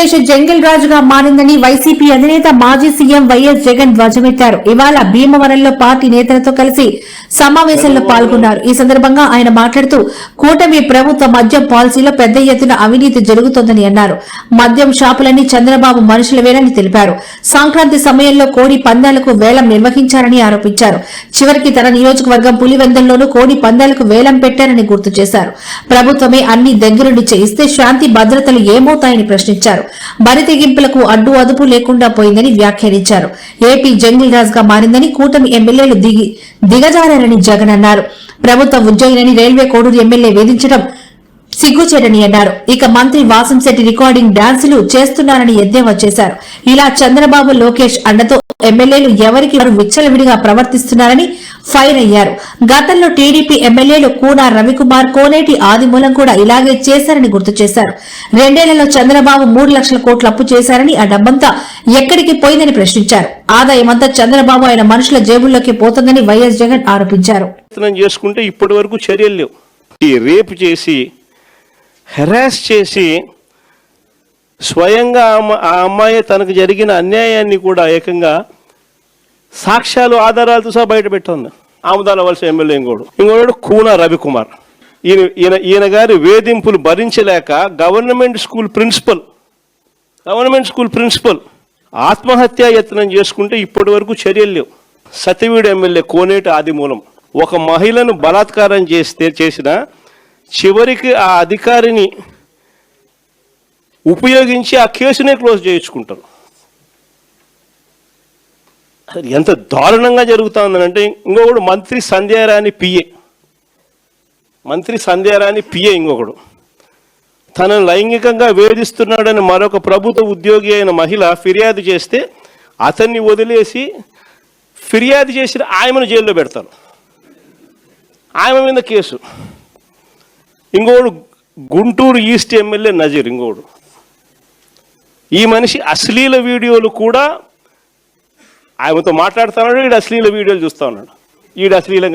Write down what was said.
Lokesh jungle రాజుగా మారిందని YCP అధినేత మాజీ సీఎం వైఎస్ జగన్ ధ్వజమెత్తారు. ఇవాళ భీమవరంలో పార్టీ నేతలతో కలిసి సమావేశంలో పాల్గొన్నారు. ఈ సందర్భంగా ఆయన మాట్లాడుతూ కూటమి ప్రభుత్వ మద్యం పాలసీలో పెద్ద ఎత్తున అవినీతి జరుగుతోందని అన్నారు. మద్యం షాపులన్నీ చంద్రబాబు మనుషులవేనని తెలిపారు. సంక్రాంతి సమయంలో కోడి పందాలకు వేలం నిర్వహించారని ఆరోపించారు. చివరికి తన నియోజకవర్గం పులివెందుల్లోనూ కోడి పందాలకు వేలం పెట్టారని గుర్తు చేశారు. ప్రభుత్వమే అన్ని దగ్గరుండి చేయిస్తే శాంతి భద్రతలు ఏమవుతాయని ప్రశ్నించారు. బరితెగింపులకు అడ్డు అదుపు లేకుండా పోయిందని వ్యాఖ్యానించారు. ఏపీ జంగిల్ రాజ్గా మారిందని కూటమి ఎమ్మెల్యేలు దిగజారారని జగన్ అన్నారు. ప్రభుత్వ ఉద్యోగిని రైల్వే కోడూరు ఎమ్మెల్యే వేధించడం సిగ్గుచేటని అన్నారు. ఇక మంత్రి వాసంశెట్టి రికార్డింగ్ డాన్సులు చేస్తున్నారని ఎద్దేవా చేశారు. ఇలా చంద్రబాబు లోకేష్ అండతో ఎమ్మెల్యేలు ఎవరికి వారు విచ్చలవిడిగా ప్రవర్తిస్తున్నారని ఫైర్ అయ్యారు. గతంలో టీడీపీ ఎమ్మెల్యేలు కూనా రవికుమార్, కోనేటి ఆదిమూలం కూడా ఇలాగే చేశారని గుర్తు చేశారు. 2 ఏళ్లలో చంద్రబాబు 3 లక్షల కోట్ల అప్పు చేశారని, ఆ డబ్బంతా ఎక్కడికి పోయిందని ప్రశ్నించారు. ఆదాయమంతా చంద్రబాబు ఆయన మనుషుల జేబుల్లోకి పోతుందని వైఎస్ జగన్ ఆరోపించారు. చేసుకుంటే ఇప్పటి వరకు చర్యలు లేవు. ఈ రేపు చేసి హెరాస్ చేసి స్వయంగా ఆ అమ్మాయి తనకు జరిగిన అన్యాయాన్ని కూడా ఏకంగా సాక్ష్యాలు ఆధారాలతో సహా బయట పెట్టింది. ఆముదాల వలస ఎమ్మెల్యే ఇంకోడు కూనా రవికుమార్. ఈయన గారి వేధింపులు భరించలేక గవర్నమెంట్ స్కూల్ ప్రిన్సిపల్ ఆత్మహత్యా యత్నం చేసుకుంటే ఇప్పటి వరకు చర్యలు లేవు. సతివీడు ఎమ్మెల్యే కోనేటి ఆదిమూలం ఒక మహిళను బలాత్కారం చేసిన చివరికి ఆ అధికారిని ఉపయోగించి ఆ కేసునే క్లోజ్ చేయించుకుంటారు. ఎంత దారుణంగా జరుగుతూ ఉందనంటే ఇంకొకడు మంత్రి సంధ్యారాణి పిఏ ఇంకొకడు తనను లైంగికంగా వేధిస్తున్నాడని మరొక ప్రభుత్వ ఉద్యోగి అయిన మహిళ ఫిర్యాదు చేస్తే అతన్ని వదిలేసి ఫిర్యాదు చేసిన ఆయమను జైల్లో పెడతారు. ఆయమ మీద కేసు. ఇంకోడు గుంటూరు ఈస్ట్ ఎమ్మెల్యే నజీర్ ఇంకోడు. ఈ మనిషి అశ్లీల వీడియోలు కూడా ఆయనతో మాట్లాడుతున్నాడు. ఈడు అశ్లీల వీడియోలు చూస్తూ ఉన్నాడు. ఈడు అశ్లీలంగా